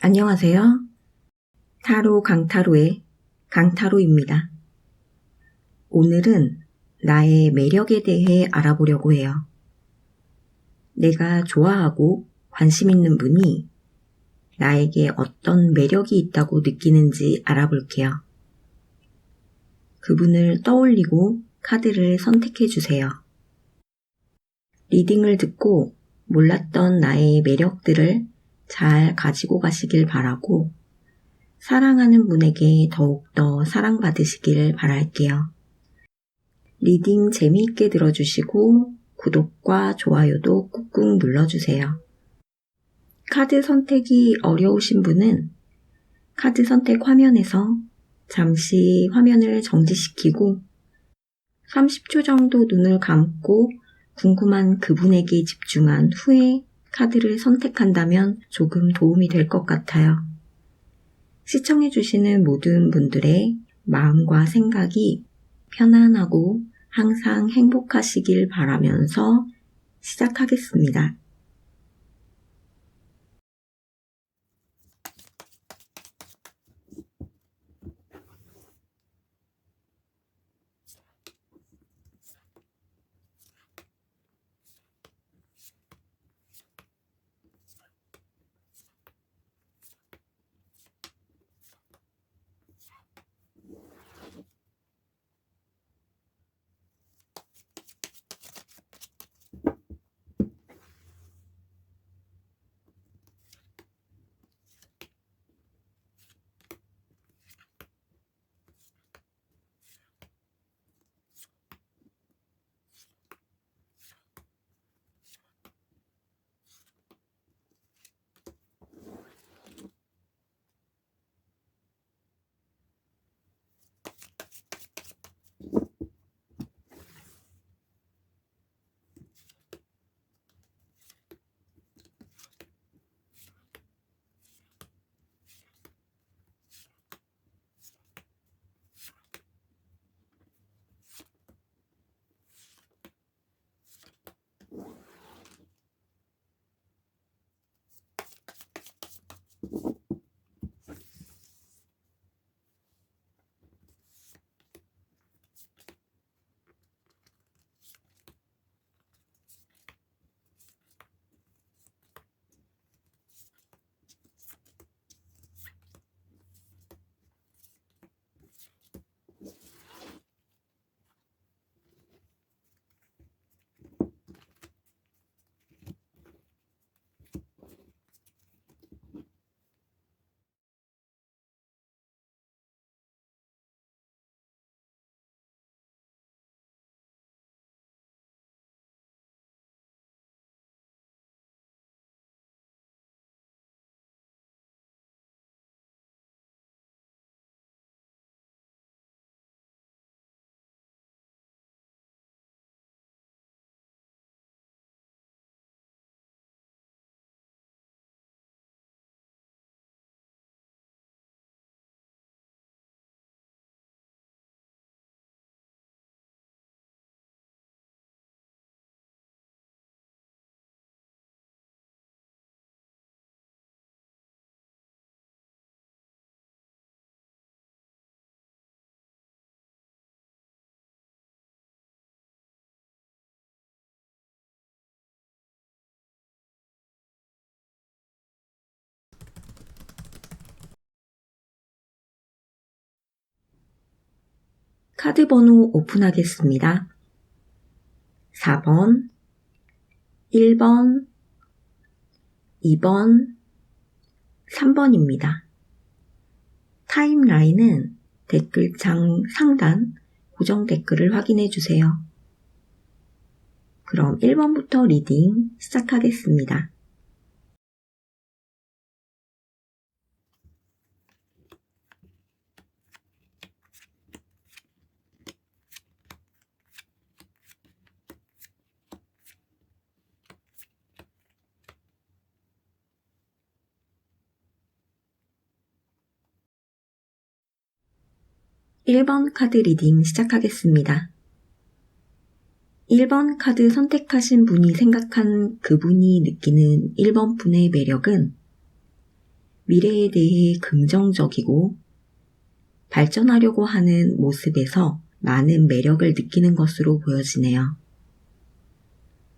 안녕하세요. 타로 강타로의 강타로입니다. 오늘은 나의 매력에 대해 알아보려고 해요. 내가 좋아하고 관심 있는 분이 나에게 어떤 매력이 있다고 느끼는지 알아볼게요. 그분을 떠올리고 카드를 선택해 주세요. 리딩을 듣고 몰랐던 나의 매력들을 잘 가지고 가시길 바라고 사랑하는 분에게 더욱더 사랑받으시길 바랄게요. 리딩 재미있게 들어주시고 구독과 좋아요도 꾹꾹 눌러주세요. 카드 선택이 어려우신 분은 카드 선택 화면에서 잠시 화면을 정지시키고 30초 정도 눈을 감고 궁금한 그분에게 집중한 후에 카드를 선택한다면 조금 도움이 될 것 같아요. 시청해주시는 모든 분들의 마음과 생각이 편안하고 항상 행복하시길 바라면서 시작하겠습니다. 카드 번호 오픈하겠습니다. 4번, 1번, 2번, 3번입니다. 타임라인은 댓글창 상단 고정 댓글을 확인해 주세요. 그럼 1번부터 리딩 시작하겠습니다. (1번) 카드 리딩 시작하겠습니다. 1번 카드 선택하신 분이 생각한 그분이 느끼는 1번 분의 매력은 미래에 대해 긍정적이고 발전하려고 하는 모습에서 많은 매력을 느끼는 것으로 보여지네요.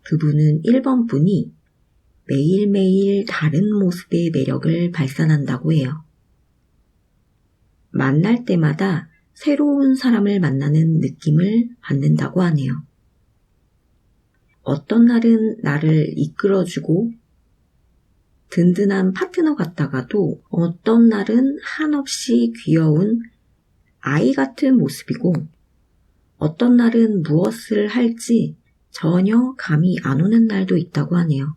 그분은 1번 분이 매일매일 다른 모습의 매력을 발산한다고 해요. 만날 때마다 새로운 사람을 만나는 느낌을 받는다고 하네요. 어떤 날은 나를 이끌어주고 든든한 파트너 같다가도 어떤 날은 한없이 귀여운 아이 같은 모습이고 어떤 날은 무엇을 할지 전혀 감이 안 오는 날도 있다고 하네요.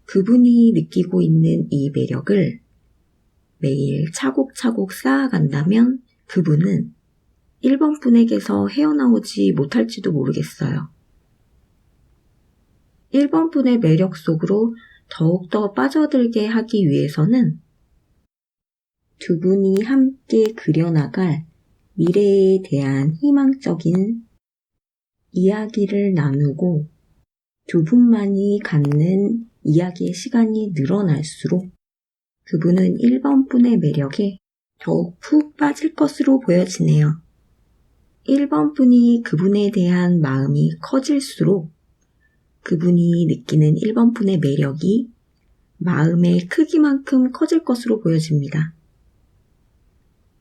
그분이 느끼고 있는 이 매력을 매일 차곡차곡 쌓아간다면 그분은 1번 분에게서 헤어나오지 못할지도 모르겠어요. 1번 분의 매력 속으로 더욱더 빠져들게 하기 위해서는 두 분이 함께 그려나갈 미래에 대한 희망적인 이야기를 나누고 두 분만이 갖는 이야기의 시간이 늘어날수록 그분은 1번 분의 매력에 더욱 푹 빠질 것으로 보여지네요. 1번 분이 그분에 대한 마음이 커질수록 그분이 느끼는 1번 분의 매력이 마음의 크기만큼 커질 것으로 보여집니다.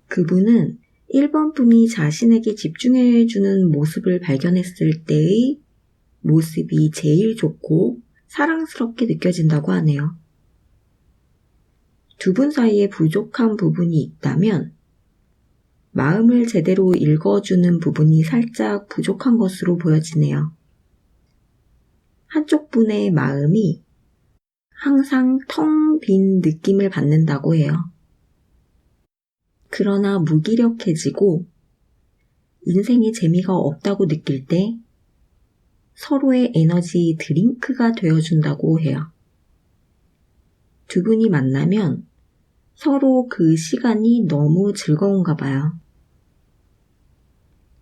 그분은 1번 분이 자신에게 집중해주는 모습을 발견했을 때의 모습이 제일 좋고 사랑스럽게 느껴진다고 하네요. 두 분 사이에 부족한 부분이 있다면 마음을 제대로 읽어주는 부분이 살짝 부족한 것으로 보여지네요. 한쪽 분의 마음이 항상 텅 빈 느낌을 받는다고 해요. 그러나 무기력해지고 인생에 재미가 없다고 느낄 때 서로의 에너지 드링크가 되어준다고 해요. 두 분이 만나면 서로 그 시간이 너무 즐거운가 봐요.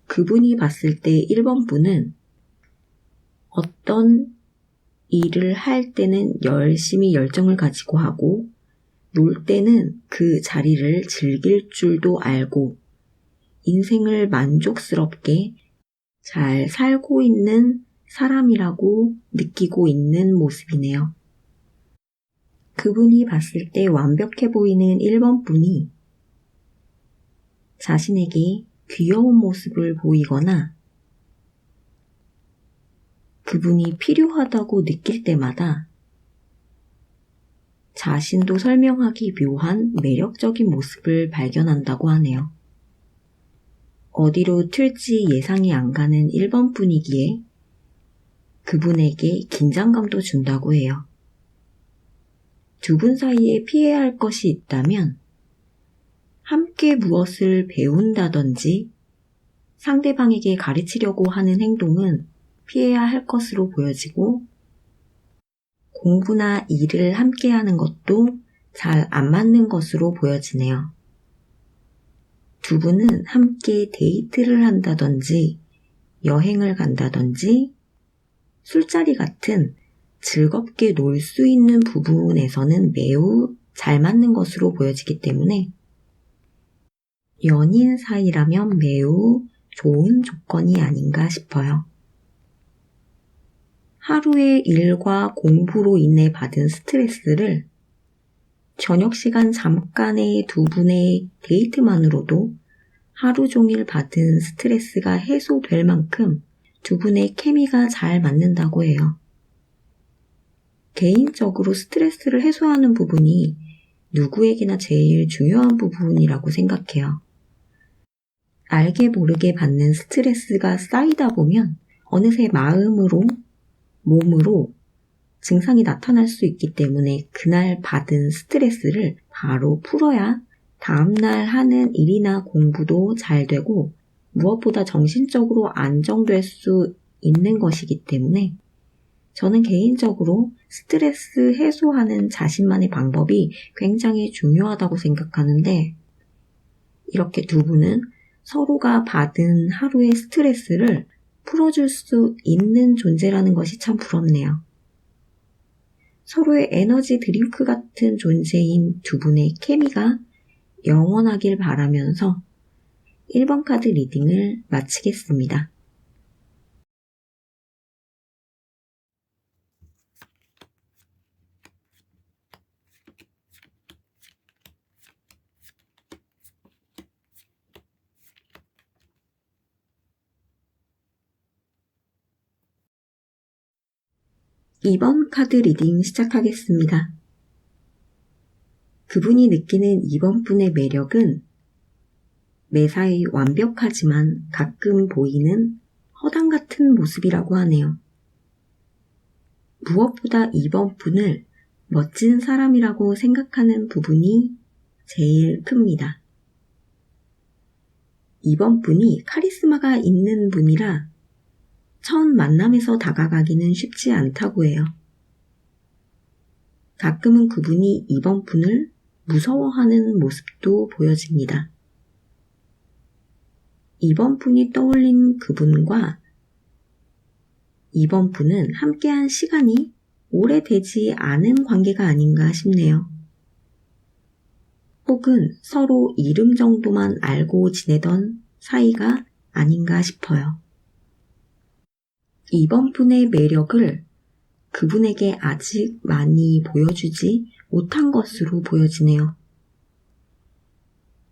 그분이 봤을 때 1번 분은 어떤 일을 할 때는 열심히 열정을 가지고 하고 놀 때는 그 자리를 즐길 줄도 알고 인생을 만족스럽게 잘 살고 있는 사람이라고 느끼고 있는 모습이네요. 그분이 봤을 때 완벽해 보이는 1번 분이 자신에게 귀여운 모습을 보이거나 그분이 필요하다고 느낄 때마다 자신도 설명하기 묘한 매력적인 모습을 발견한다고 하네요. 어디로 튈지 예상이 안 가는 1번 분이기에 그분에게 긴장감도 준다고 해요. 두 분 사이에 피해야 할 것이 있다면 함께 무엇을 배운다든지 상대방에게 가르치려고 하는 행동은 피해야 할 것으로 보여지고 공부나 일을 함께 하는 것도 잘 안 맞는 것으로 보여지네요. 두 분은 함께 데이트를 한다든지 여행을 간다든지 술자리 같은 즐겁게 놀 수 있는 부분에서는 매우 잘 맞는 것으로 보여지기 때문에 연인 사이라면 매우 좋은 조건이 아닌가 싶어요. 하루의 일과 공부로 인해 받은 스트레스를 저녁 시간 잠깐의 두 분의 데이트만으로도 하루 종일 받은 스트레스가 해소될 만큼 두 분의 케미가 잘 맞는다고 해요. 개인적으로 스트레스를 해소하는 부분이 누구에게나 제일 중요한 부분이라고 생각해요. 알게 모르게 받는 스트레스가 쌓이다 보면 어느새 마음으로, 몸으로 증상이 나타날 수 있기 때문에 그날 받은 스트레스를 바로 풀어야 다음날 하는 일이나 공부도 잘 되고 무엇보다 정신적으로 안정될 수 있는 것이기 때문에 저는 개인적으로 스트레스 해소하는 자신만의 방법이 굉장히 중요하다고 생각하는데 이렇게 두 분은 서로가 받은 하루의 스트레스를 풀어줄 수 있는 존재라는 것이 참 부럽네요. 서로의 에너지 드링크 같은 존재인 두 분의 케미가 영원하길 바라면서 1번 카드 리딩을 마치겠습니다. (2번) 카드 리딩 시작하겠습니다. 그분이 느끼는 2번 분의 매력은 매사에 완벽하지만 가끔 보이는 허당 같은 모습이라고 하네요. 무엇보다 2번 분을 멋진 사람이라고 생각하는 부분이 제일 큽니다. 2번 분이 카리스마가 있는 분이라 첫 만남에서 다가가기는 쉽지 않다고 해요. 가끔은 그분이 2번 분을 무서워하는 모습도 보여집니다. 2번 분이 떠올린 그분과 2번 분은 함께한 시간이 오래되지 않은 관계가 아닌가 싶네요. 혹은 서로 이름 정도만 알고 지내던 사이가 아닌가 싶어요. 2번 분의 매력을 그분에게 아직 많이 보여주지 못한 것으로 보여지네요.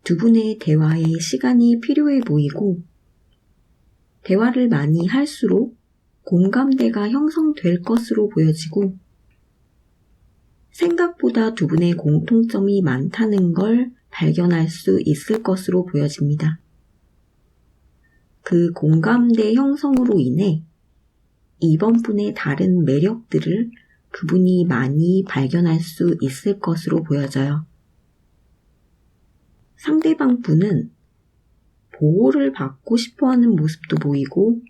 두 분의 대화에 시간이 필요해 보이고 대화를 많이 할수록 공감대가 형성될 것으로 보여지고 생각보다 두 분의 공통점이 많다는 걸 발견할 수 있을 것으로 보여집니다. 그 공감대 형성으로 인해 2번 분의 다른 매력들을 그분이 많이 발견할 수 있을 것으로 보여져요. 상대방 분은 보호를 받고 싶어하는 모습도 보이고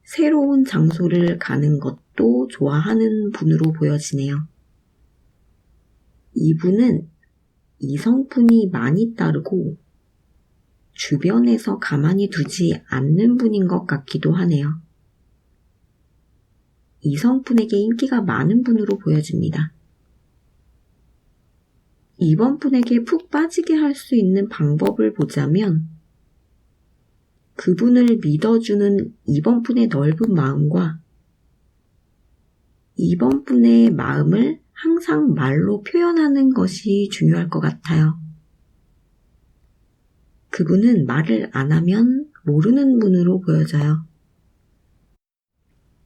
새로운 장소를 가는 것도 좋아하는 분으로 보여지네요. 이분은 이성분이 많이 따르고 주변에서 가만히 두지 않는 분인 것 같기도 하네요. 이성분에게 인기가 많은 분으로 보여집니다. 2번 분에게 푹 빠지게 할 수 있는 방법을 보자면 그분을 믿어주는 2번 분의 넓은 마음과 2번 분의 마음을 항상 말로 표현하는 것이 중요할 것 같아요. 그분은 말을 안 하면 모르는 분으로 보여져요.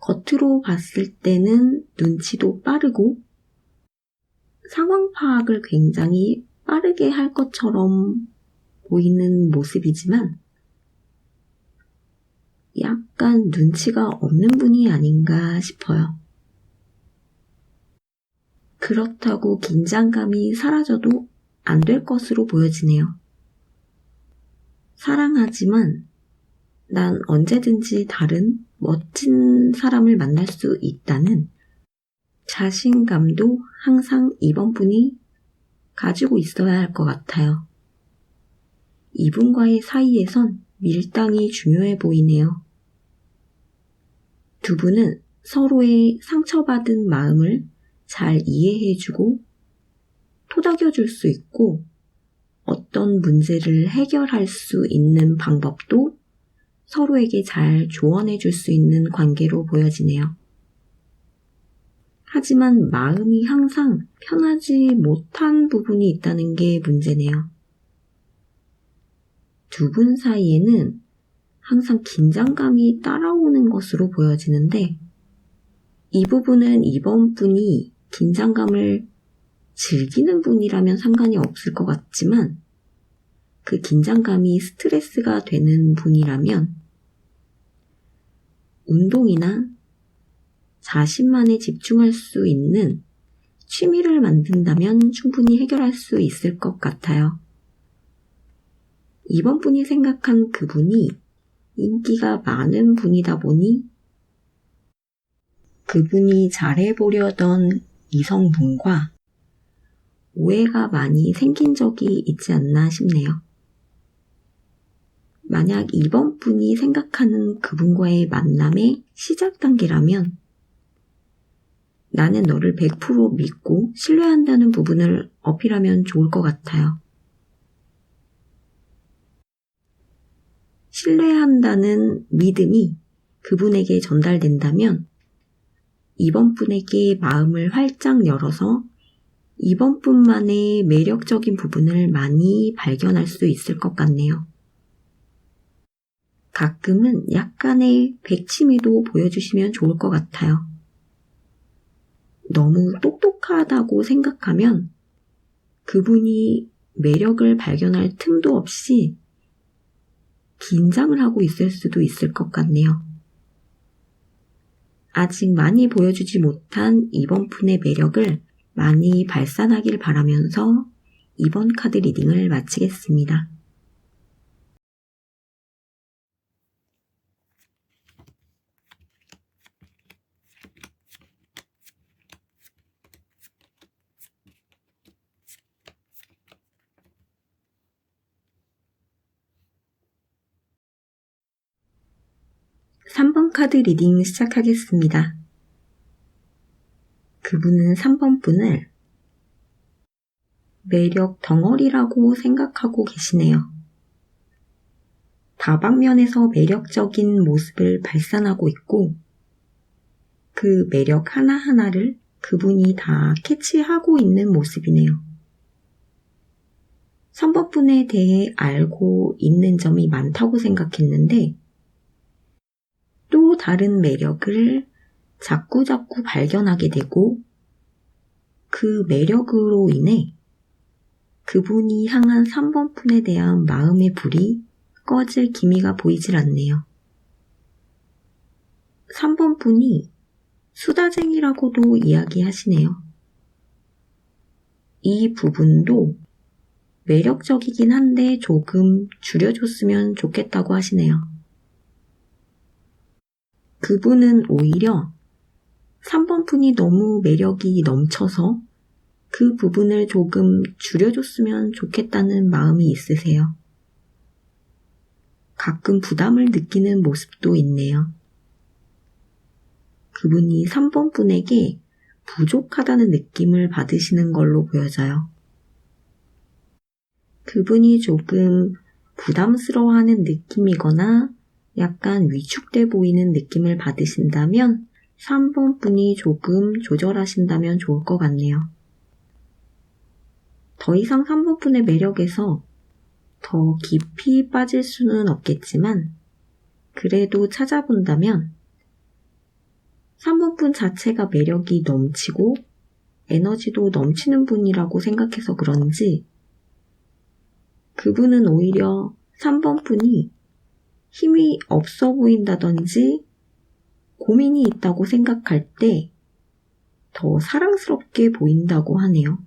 겉으로 봤을 때는 눈치도 빠르고 상황 파악을 굉장히 빠르게 할 것처럼 보이는 모습이지만 약간 눈치가 없는 분이 아닌가 싶어요. 그렇다고 긴장감이 사라져도 안 될 것으로 보여지네요. 사랑하지만 난 언제든지 다른 멋진 사람을 만날 수 있다는 자신감도 항상 2번 분이 가지고 있어야 할 것 같아요. 이분과의 사이에선 밀당이 중요해 보이네요. 두 분은 서로의 상처받은 마음을 잘 이해해주고 토닥여줄 수 있고 어떤 문제를 해결할 수 있는 방법도 서로에게 잘 조언해줄 수 있는 관계로 보여지네요. 하지만 마음이 항상 편하지 못한 부분이 있다는 게 문제네요. 두 분 사이에는 항상 긴장감이 따라오는 것으로 보여지는데 이 부분은 2번 분이 긴장감을 즐기는 분이라면 상관이 없을 것 같지만 그 긴장감이 스트레스가 되는 분이라면 운동이나 자신만에 집중할 수 있는 취미를 만든다면 충분히 해결할 수 있을 것 같아요. 2번 분이 생각한 그분이 인기가 많은 분이다 보니 그분이 잘해보려던 이성분과 오해가 많이 생긴 적이 있지 않나 싶네요. 만약 2번 분이 생각하는 그분과의 만남의 시작 단계라면 나는 너를 100% 믿고 신뢰한다는 부분을 어필하면 좋을 것 같아요. 신뢰한다는 믿음이 그분에게 전달된다면 이번 분에게 마음을 활짝 열어서 이번 분만의 매력적인 부분을 많이 발견할 수 있을 것 같네요. 가끔은 약간의 백치미도 보여주시면 좋을 것 같아요. 너무 똑똑하다고 생각하면 그분이 매력을 발견할 틈도 없이 긴장을 하고 있을 수도 있을 것 같네요. 아직 많이 보여주지 못한 이번 분의 매력을 많이 발산하길 바라면서 이번 카드 리딩을 마치겠습니다. (3번) 카드 리딩 시작하겠습니다. 그분은 3번 분을 매력 덩어리라고 생각하고 계시네요. 다방면에서 매력적인 모습을 발산하고 있고 그 매력 하나하나를 그분이 다 캐치하고 있는 모습이네요. 3번 분에 대해 알고 있는 점이 많다고 생각했는데 또 다른 매력을 자꾸자꾸 발견하게 되고 그 매력으로 인해 그분이 향한 3번 분에 대한 마음의 불이 꺼질 기미가 보이질 않네요. 3번 분이 수다쟁이라고도 이야기하시네요. 이 부분도 매력적이긴 한데 조금 줄여줬으면 좋겠다고 하시네요. 그분은 오히려 3번 분이 너무 매력이 넘쳐서 그 부분을 조금 줄여줬으면 좋겠다는 마음이 있으세요. 가끔 부담을 느끼는 모습도 있네요. 그분이 3번 분에게 부족하다는 느낌을 받으시는 걸로 보여져요. 그분이 조금 부담스러워하는 느낌이거나 약간 위축돼 보이는 느낌을 받으신다면 3번 분이 조금 조절하신다면 좋을 것 같네요. 더 이상 3번 분의 매력에서 더 깊이 빠질 수는 없겠지만 그래도 찾아본다면 3번 분 자체가 매력이 넘치고 에너지도 넘치는 분이라고 생각해서 그런지 그분은 오히려 3번 분이 힘이 없어 보인다든지 고민이 있다고 생각할 때 더 사랑스럽게 보인다고 하네요.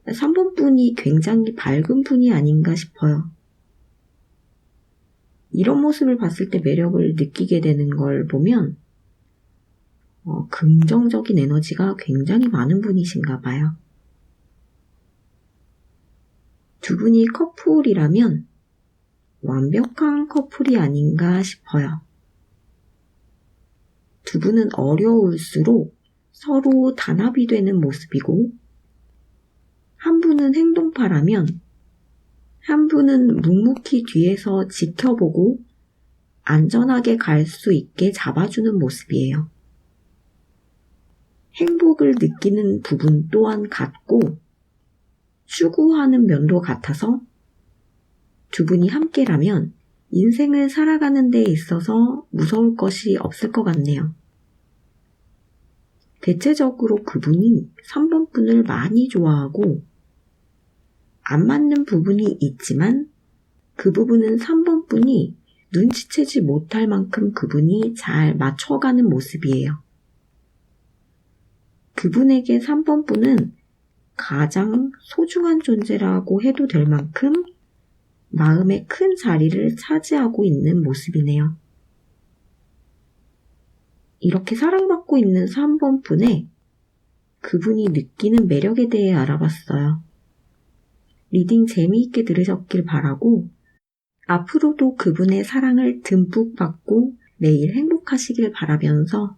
3번 분이 굉장히 밝은 분이 아닌가 싶어요. 이런 모습을 봤을 때 매력을 느끼게 되는 걸 보면 긍정적인 에너지가 굉장히 많은 분이신가 봐요. 두 분이 커플이라면 완벽한 커플이 아닌가 싶어요. 두 분은 어려울수록 서로 단합이 되는 모습이고 한 분은 행동파라면 한 분은 묵묵히 뒤에서 지켜보고 안전하게 갈 수 있게 잡아주는 모습이에요. 행복을 느끼는 부분 또한 같고 추구하는 면도 같아서 두 분이 함께라면 인생을 살아가는 데 있어서 무서울 것이 없을 것 같네요. 대체적으로 그분이 3번 분을 많이 좋아하고 안 맞는 부분이 있지만 그 부분은 3번 분이 눈치채지 못할 만큼 그분이 잘 맞춰가는 모습이에요. 그분에게 3번 분은 가장 소중한 존재라고 해도 될 만큼 마음에 큰 자리를 차지하고 있는 모습이네요. 이렇게 사랑받고 있는 3번 분의 그분이 느끼는 매력에 대해 알아봤어요. 리딩 재미있게 들으셨길 바라고 앞으로도 그분의 사랑을 듬뿍 받고 매일 행복하시길 바라면서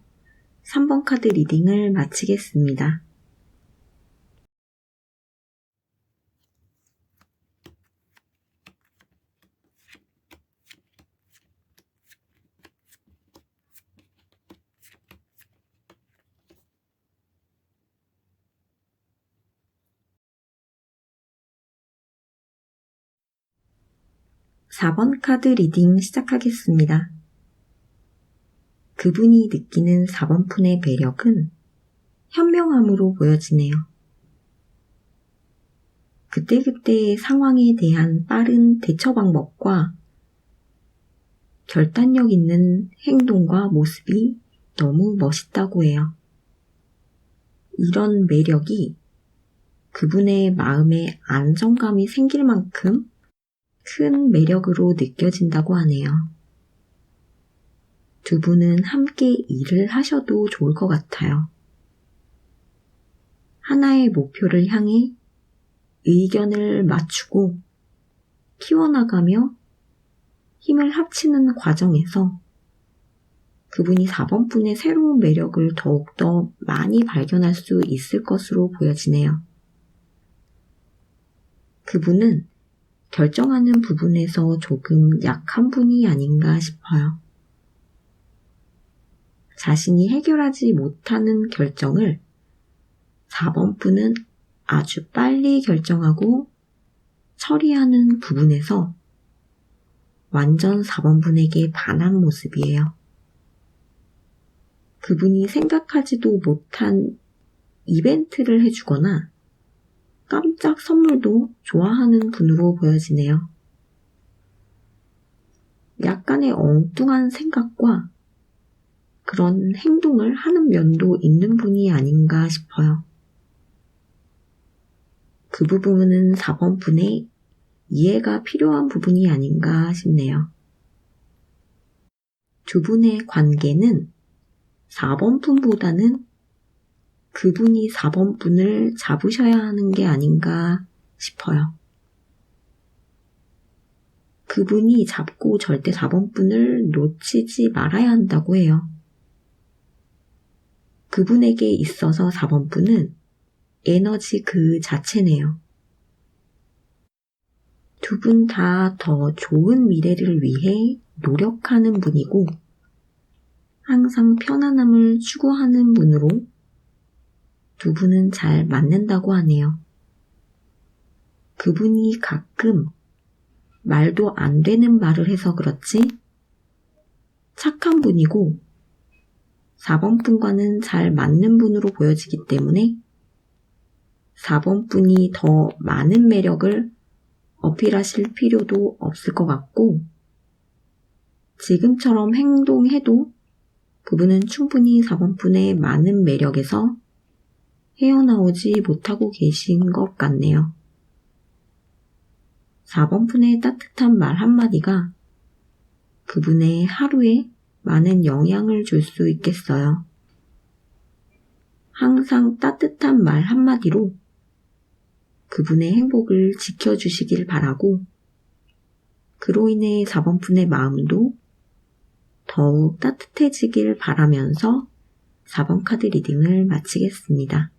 3번 카드 리딩을 마치겠습니다. (4번) 카드 리딩 시작하겠습니다. 그분이 느끼는 4번 푼의 매력은 현명함으로 보여지네요. 그때그때의 상황에 대한 빠른 대처 방법과 결단력 있는 행동과 모습이 너무 멋있다고 해요. 이런 매력이 그분의 마음에 안정감이 생길 만큼 큰 매력으로 느껴진다고 하네요. 두 분은 함께 일을 하셔도 좋을 것 같아요. 하나의 목표를 향해 의견을 맞추고 키워나가며 힘을 합치는 과정에서 그분이 4번 분의 새로운 매력을 더욱더 많이 발견할 수 있을 것으로 보여지네요. 그분은 결정하는 부분에서 조금 약한 분이 아닌가 싶어요. 자신이 해결하지 못하는 결정을 4번 분은 아주 빨리 결정하고 처리하는 부분에서 완전 4번 분에게 반한 모습이에요. 그분이 생각하지도 못한 이벤트를 해주거나 깜짝 선물도 좋아하는 분으로 보여지네요. 약간의 엉뚱한 생각과 그런 행동을 하는 면도 있는 분이 아닌가 싶어요. 그 부분은 4번 분의 이해가 필요한 부분이 아닌가 싶네요. 두 분의 관계는 4번 분보다는 그분이 4번 분을 잡으셔야 하는 게 아닌가 싶어요. 그분이 잡고 절대 4번 분을 놓치지 말아야 한다고 해요. 그분에게 있어서 4번 분은 에너지 그 자체네요. 두 분 다 더 좋은 미래를 위해 노력하는 분이고 항상 편안함을 추구하는 분으로 두 분은 잘 맞는다고 하네요. 그분이 가끔 말도 안 되는 말을 해서 그렇지 착한 분이고 4번 분과는 잘 맞는 분으로 보여지기 때문에 4번 분이 더 많은 매력을 어필하실 필요도 없을 것 같고 지금처럼 행동해도 그분은 충분히 4번 분의 많은 매력에서 헤어나오지 못하고 계신 것 같네요. 4번 분의 따뜻한 말 한마디가 그분의 하루에 많은 영향을 줄 수 있겠어요. 항상 따뜻한 말 한마디로 그분의 행복을 지켜주시길 바라고 그로 인해 4번 분의 마음도 더욱 따뜻해지길 바라면서 4번 카드 리딩을 마치겠습니다.